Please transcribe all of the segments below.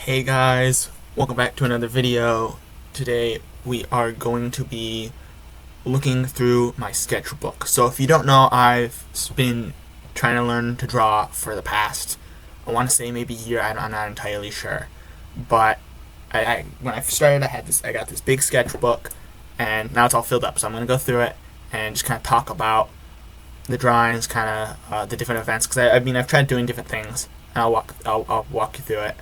Hey guys, welcome back to another video. Today we are going to be looking through my sketchbook. So if you don't know, I've been trying to learn to draw for the past, I want to say maybe a year, I'm not entirely sure. But when I started, I got this big sketchbook, and now it's all filled up. So I'm going to go through it and just kind of talk about the drawings, kind of the different events, because I've tried doing different things, and I'll walk you through it.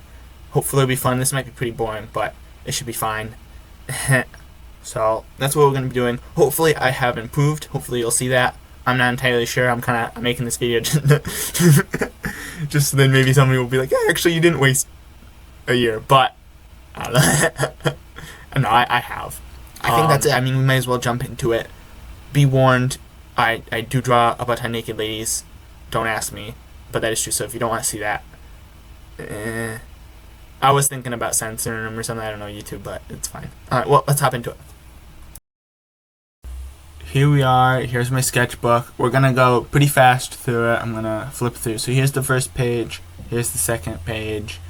Hopefully it'll be fun. This might be pretty boring, but it should be fine. So that's what we're going to be doing. Hopefully I have improved. Hopefully you'll see that. I'm not entirely sure. I'm making this video just so then maybe somebody will be like, yeah, actually you didn't waste a year. But no, I have. I think that's it. I mean, we might as well jump into it. Be warned, I do draw a bunch of naked ladies. Don't ask me, but that is true. So if you don't want to see that, I was thinking about censoring them or something. I don't know, YouTube, but it's fine. Alright, well, let's hop into it. Here we are. Here's my sketchbook. We're going to go pretty fast through it. I'm going to flip through. So here's the first page. Here's the second page.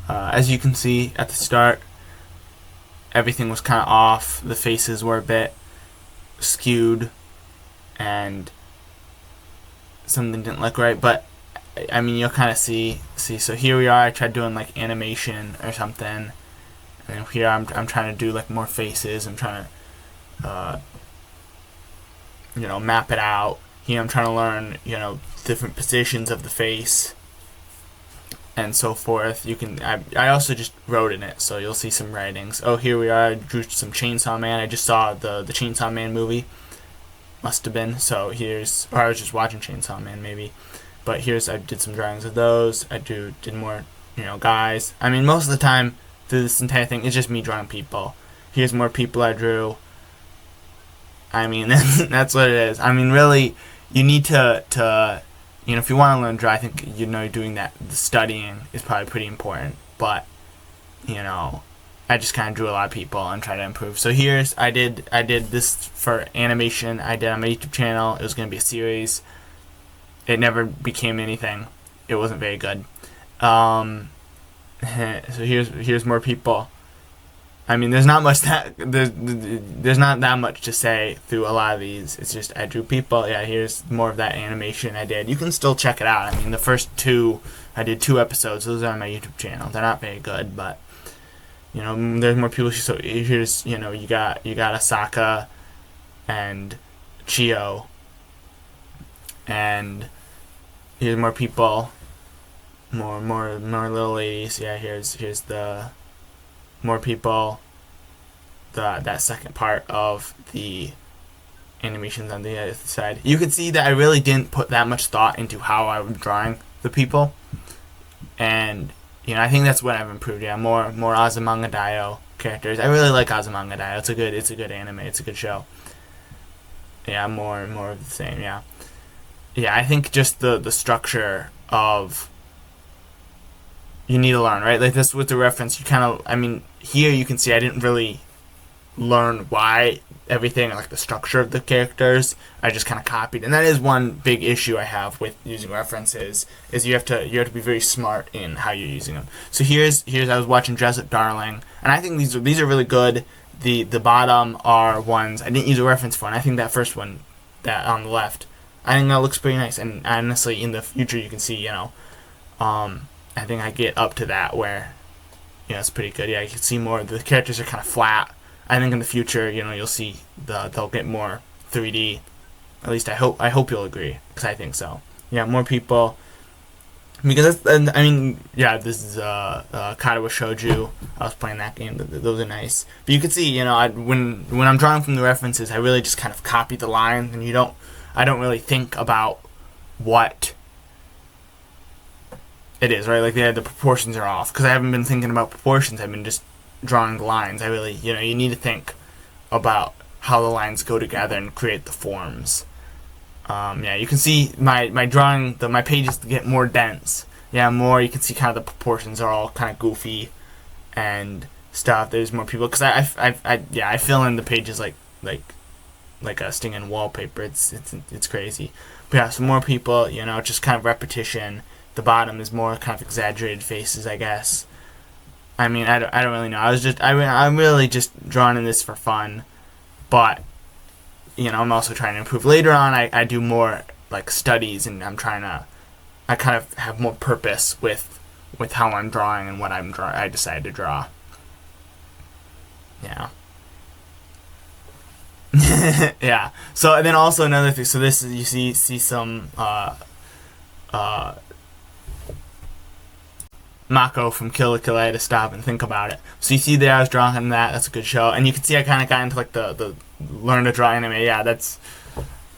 As you can see at the start, everything was kind of off. The faces were a bit skewed, and something didn't look right, but I mean, you'll kind of see. So here we are. I tried doing like animation or something, and here I'm trying to do like more faces. I'm trying to, map it out. Here I'm trying to learn, different positions of the face, and so forth. I also just wrote in it, so you'll see some writings. Oh, here we are. I drew some Chainsaw Man. I just saw the Chainsaw Man movie. Must have been. So or I was just watching Chainsaw Man maybe. But I did some drawings of those. I did more, guys. I mean, most of the time through this entire thing, it's just me drawing people. Here's more people I drew. I mean, that's what it is. I mean, really, you need to if you want to learn to draw, I think, doing that, the studying is probably pretty important. But, I just kind of drew a lot of people and try to improve. So I did this for animation. I did on my YouTube channel. It was going to be a series. It never became anything. It wasn't very good. So here's more people. I mean, there's not much there's not that much to say through a lot of these. It's just I drew people. Yeah, here's more of that animation I did. You can still check it out. I mean, the first two, I did 2 episodes. Those are on my YouTube channel. They're not very good, but there's more people. So here's you got Asaka and Chio, and here's more people, more little ladies. Yeah, here's the more people. That second part of the animations on the other side. You can see that I really didn't put that much thought into how I was drawing the people, and I think that's what I've improved. Yeah, more Azumanga Daioh characters. I really like Azumanga Daioh. It's a good anime. It's a good show. Yeah, more of the same. Yeah. Yeah, I think just the structure of, you need to learn, right? Like this with the reference, here you can see I didn't really learn why everything, like the structure of the characters, I just kind of copied. And that is one big issue I have with using references, is you have to be very smart in how you're using them. So here's I was watching Dress Up Darling, and I think these are really good. The bottom are ones I didn't use a reference for, and I think that first one, that on the left, I think that looks pretty nice. And honestly, in the future, you can see, I think I get up to that where, it's pretty good. Yeah, you can see more. The characters are kind of flat. I think in the future, you'll see they'll get more 3D. At least I hope you'll agree, because I think so. Yeah, more people. Because this is Katawa Shouju. I was playing that game. Those are nice. But you can see, when I'm drawing from the references, I really just kind of copy the line, and I don't really think about what it is, right? Like the proportions are off, because I haven't been thinking about proportions. I've been just drawing the lines. I really, you need to think about how the lines go together and create the forms. Yeah, you can see my drawing, my pages get more dense. Yeah, you can see kind of the proportions are all kind of goofy and stuff. There's more people, because I fill in the pages like a stinging wallpaper. It's crazy. But yeah, some more people, just kind of repetition. The bottom is more kind of exaggerated faces, I guess. I mean, I don't really know. I'm really just drawing this for fun, but I'm also trying to improve. Later on, I do more like studies, and I kind of have more purpose with how I'm drawing and what I decide to draw. Yeah. Yeah. So and then also another thing. So this is, you see some uh, Mako from Kill la Kill. I had to stop and think about it. So you see there, I was drawing that. That's a good show. And you can see I kind of got into like the learn to draw anime. Yeah, that's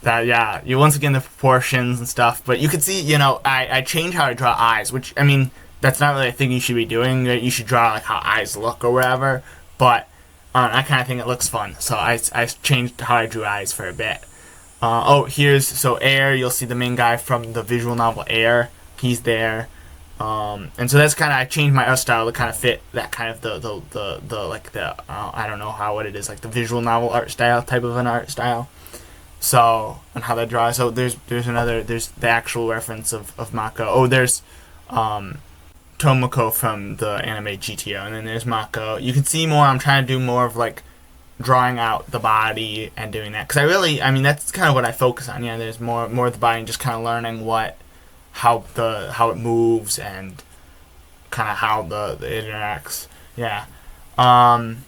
that. Yeah, you once again the proportions and stuff. But you can see, I change how I draw eyes, which I mean that's not really a thing you should be doing. You should draw like how eyes look or whatever. But I kind of think it looks fun, so I changed how I drew eyes for a bit. So Air. You'll see the main guy from the visual novel Air. He's there. And so that's kind of, I changed my art style to kind of fit that kind of I don't know what it is, like the visual novel art style, type of an art style. So, and how that draws. So there's the actual reference of Mako. Oh, there's, Tomoko from the anime GTO, and then there's Mako. You can see more, I'm trying to do more of like drawing out the body and doing that. Because that's kind of what I focus on. Yeah, there's more of the body and just kind of learning how it moves and kind of how it interacts. Yeah. And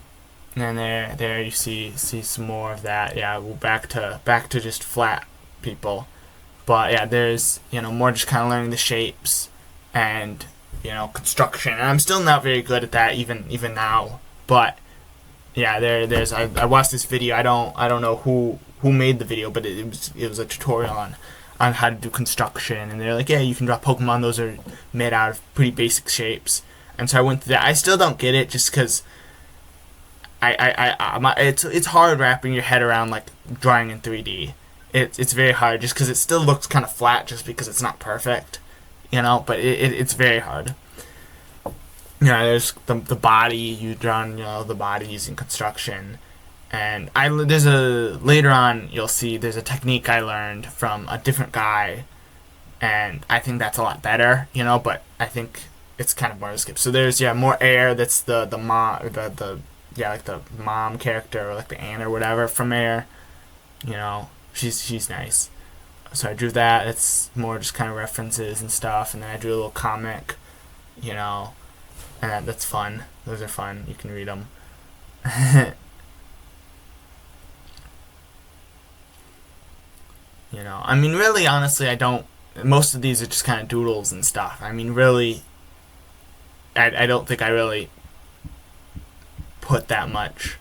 then there you see some more of that. Yeah, we'll back to just flat people. But yeah, there's more just kind of learning the shapes and construction. And I'm still not very good at that even now. But yeah, there's I watched this video. I don't know who made the video, but it was a tutorial on how to do construction, and they're like, yeah, you can draw Pokemon. Those are made out of pretty basic shapes. And so I went through that. I still don't get it, just because it's hard wrapping your head around like drawing in 3D. It's very hard, just because it still looks kind of flat, just because it's not perfect, But it's very hard. There's the body you drawn, the body using construction. And later on you'll see there's a technique I learned from a different guy, and I think that's a lot better, but I think it's kind of more to skip. So there's more Air. That's the mom, like the mom character, or like the aunt or whatever from Air. She's nice. So I drew that. It's more just kind of references and stuff, and then I drew a little comic, and that's fun. Those are fun. You can read them. Really, honestly, most of these are just kind of doodles and stuff. Really, I don't think I really put that much.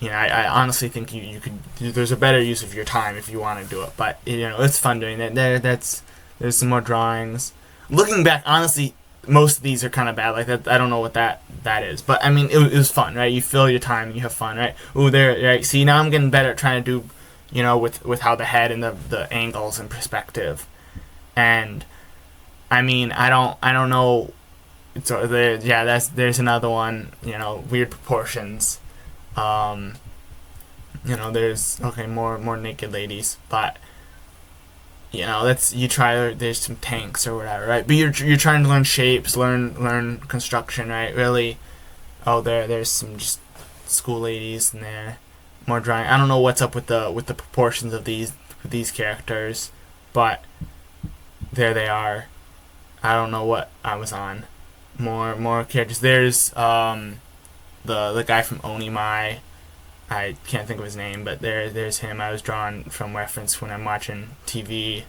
I honestly think you could, there's a better use of your time if you want to do it. But, it's fun doing that. There's some more drawings. Looking back, honestly, most of these are kind of bad. Like that, I don't know what that is. But, it was fun, right? You fill your time and you have fun, right? Ooh, right? See, now I'm getting better at trying to do, with how the head and the angles and perspective. And I don't know. There's another one. Weird proportions. There's more naked ladies, but there's some tanks or whatever, right? But you're trying to learn shapes, learn construction, right? Really. Oh, there's some just school ladies in there. More drawing. I don't know what's up with the proportions of these characters, but there they are. I don't know what I was on. More characters. There's the guy from Onimai. I can't think of his name, but there's him. I was drawn from reference when I'm watching TV.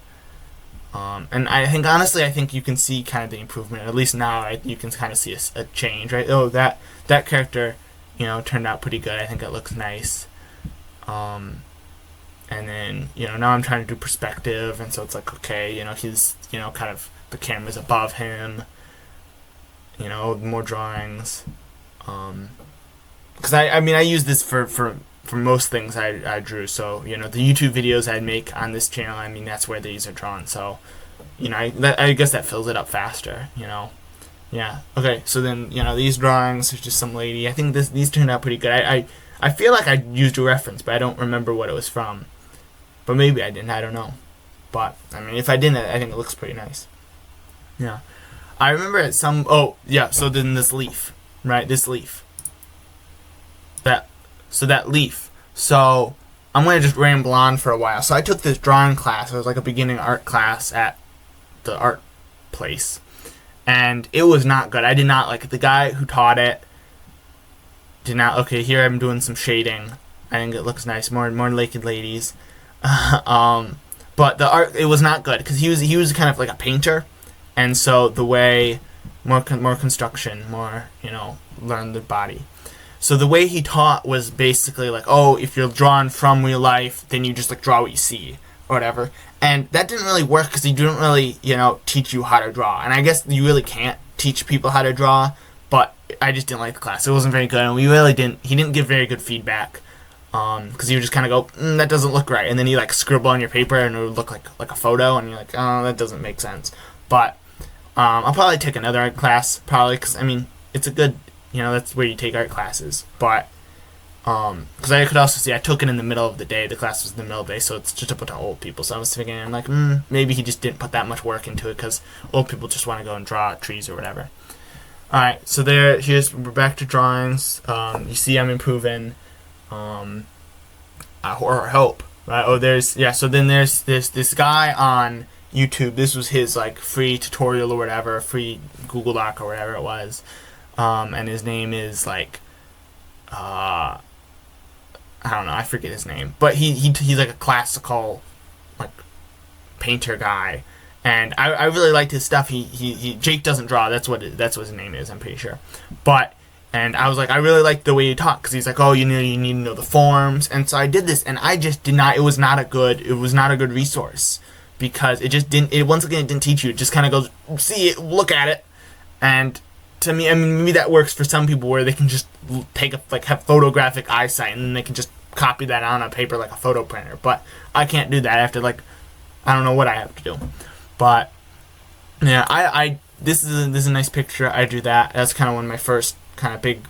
And I think you can see kind of the improvement. At least now, right? You can kind of see a change, right? Oh, that character, turned out pretty good. I think it looks nice. And then, now I'm trying to do perspective, and so it's like, okay, he's, kind of, the camera's above him, more drawings, because I use this for most things I drew, so, the YouTube videos I'd make on this channel, that's where these are drawn, so, I guess that fills it up faster, yeah, okay, so then, these drawings, there's just some lady. I think these turned out pretty good. I feel like I used a reference, but I don't remember what it was from. But maybe I didn't. I don't know. But, if I didn't, I think it looks pretty nice. Yeah. I remember at some. Oh yeah. So then this leaf, right? This leaf. That leaf. So I'm gonna just ramble on for a while. So I took this drawing class. It was like a beginning art class at the art place, and it was not good. I did not like the guy who taught it. Did not. Okay, here I'm doing some shading. I think it looks nice. More naked ladies. But the art, it was not good because he was kind of like a painter, and so the way more construction, more learn the body. So the way he taught was basically like, oh, if you're drawn from real life, then you just like draw what you see or whatever. And that didn't really work because he didn't really, teach you how to draw. And I guess you really can't teach people how to draw, but I just didn't like the class. It wasn't very good, and he didn't give very good feedback. Because you would just kind of go, that doesn't look right. And then you like scribble on your paper and it would look like a photo, and you're like, oh, that doesn't make sense. But I'll probably take another art class, probably, because, I mean, it's a good, that's where you take art classes. But, because I could also see, I took it in the middle of the day. The class was in the middle of the day, so it's just a bunch of old people. So I was thinking, like, maybe he just didn't put that much work into it because old people just want to go and draw trees or whatever. Alright, so we're back to drawings. You see I'm improving. Or hope, right? So then there's this guy on YouTube. This was his like free tutorial or whatever, free Google Doc or whatever it was, and his name is like I don't know, I forget his name, but he's like a classical like painter guy, and I really liked his stuff. He Jake doesn't draw. That's what his name is, I'm pretty sure, but. And I was like, I really like the way you talk, because he's like, oh, you need to know the forms, and so I did this, and I just did not. It was not a good resource, because it just didn't. It once again it didn't teach you. It just kind of goes, see it, look at it, and to me, I mean, maybe that works for some people where they can just have photographic eyesight, and then they can just copy that on a paper like a photo printer. But I can't do that. I have to I don't know what I have to do, but yeah, this is a nice picture. I drew that. That's kind of one of my first kind of big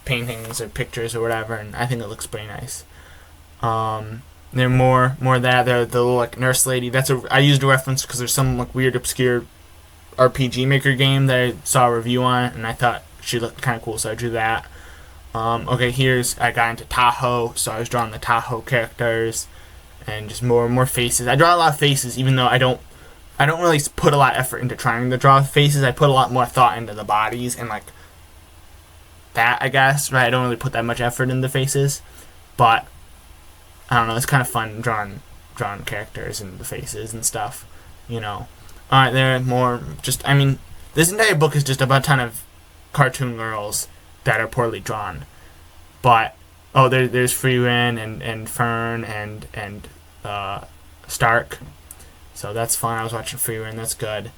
paintings or pictures or whatever, and I think it looks pretty nice. There more of that. The little like nurse lady. I used a reference because there's some like weird obscure RPG Maker game that I saw a review on, and I thought she looked kind of cool, so I drew that. Okay, I got into Tahoe, so I was drawing the Tahoe characters, and just more faces. I draw a lot of faces, even though I don't really put a lot of effort into trying to draw faces. I put a lot more thought into the bodies and like that, I guess, right? I don't really put that much effort into faces, but I don't know, it's kind of fun drawing characters and the faces and stuff, Alright, there are more, this entire book is just about a ton of cartoon girls that are poorly drawn, but, there's Freerin and Fern and Stark, so that's fun. I was watching Freerin, that's good.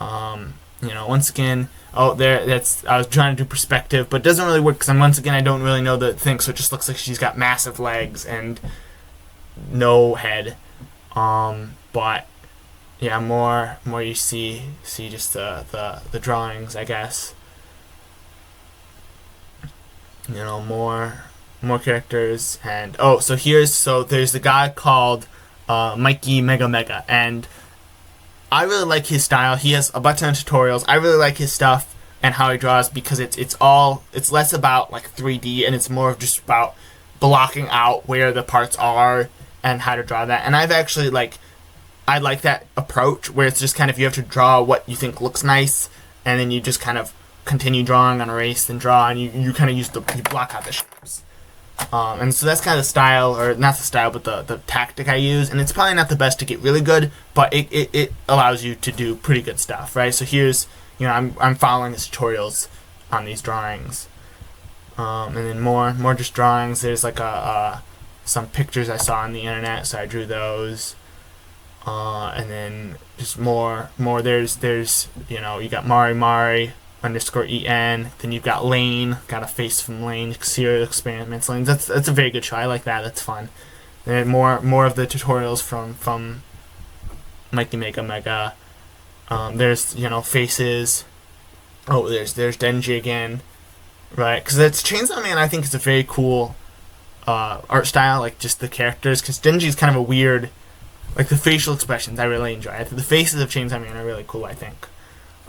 Once again, I was trying to do perspective, but it doesn't really work because once again I don't really know the thing, so it just looks like she's got massive legs and no head. But yeah, more you see just the drawings, I guess. More characters, and so there's the guy called Mikey Mega, and I really like his style. He has a bunch of tutorials. I really like his stuff and how he draws because it's less about like 3D and it's more of just about blocking out where the parts are and how to draw that. And I've actually I like that approach where it's just kind of you have to draw what you think looks nice, and then you just kind of continue drawing on erase and draw, and you kind of you block out the shapes. And so that's kind of the style, or not the style, but the tactic I use. And it's probably not the best to get really good, but it allows you to do pretty good stuff, right? So here's, I'm following his tutorials on these drawings. And then more just drawings. There's like some pictures I saw on the internet, so I drew those. And then just more. There's you got Mari _en. Then you've got Lane. Got a face from Lane. Serial Experiments Lane. That's a very good show. I like that. That's fun. Then more of the tutorials from Mikey Mega. There's faces. There's Denji again, right? Because that's Chainsaw Man. I think is a very cool art style. Like just the characters, because Denji's kind of a weird. Like the facial expressions, I really enjoy. The faces of Chainsaw Man are really cool, I think.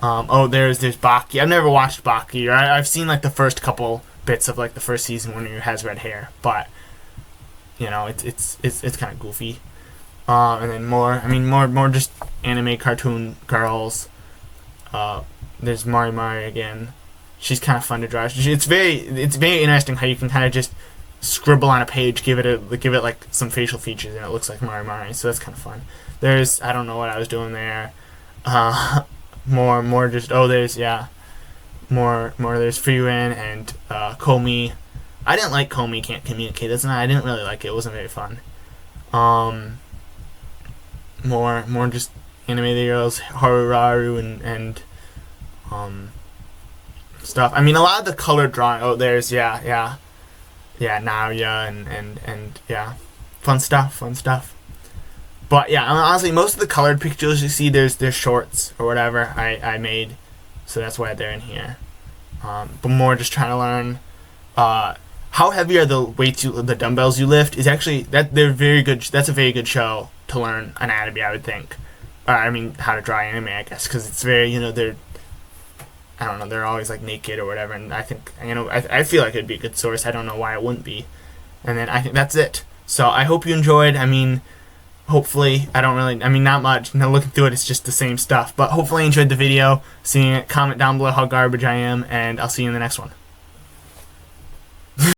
Oh, there's Baki. I've never watched Baki. I've seen like the first couple bits of like the first season when he has red hair, but you know, it's kind of goofy. And then more just anime cartoon girls. There's Mari again. She's kind of fun to draw. It's very interesting how you can kind of just scribble on a page, give it like some facial features, and it looks like Mari. So that's kind of fun. There's, I don't know what I was doing there. More just, oh, there's, yeah, more there's Freerin and Komi. I didn't like Komi Can't Communicate. I didn't really like it. It wasn't very fun. More just anime girls, Haruraru and stuff. I mean, a lot of the color drawing. Oh, there's, yeah, Naoya and yeah, fun stuff. But yeah, honestly, most of the colored pictures you see, there's shorts or whatever I made, so that's why they're in here. But more just trying to learn how heavy are the weights the dumbbells you lift is actually they're very good. That's a very good show to learn anatomy, I would think. I mean, how to draw anime, I guess, because it's very, you know, I don't know, they're always like naked or whatever, and I think, you know, I feel like it'd be a good source. I don't know why it wouldn't be. And then I think that's it. So I hope you enjoyed. I mean, hopefully, not much. Now looking through it, it's just the same stuff. But hopefully you enjoyed the video, seeing it. Comment down below how garbage I am, and I'll see you in the next one.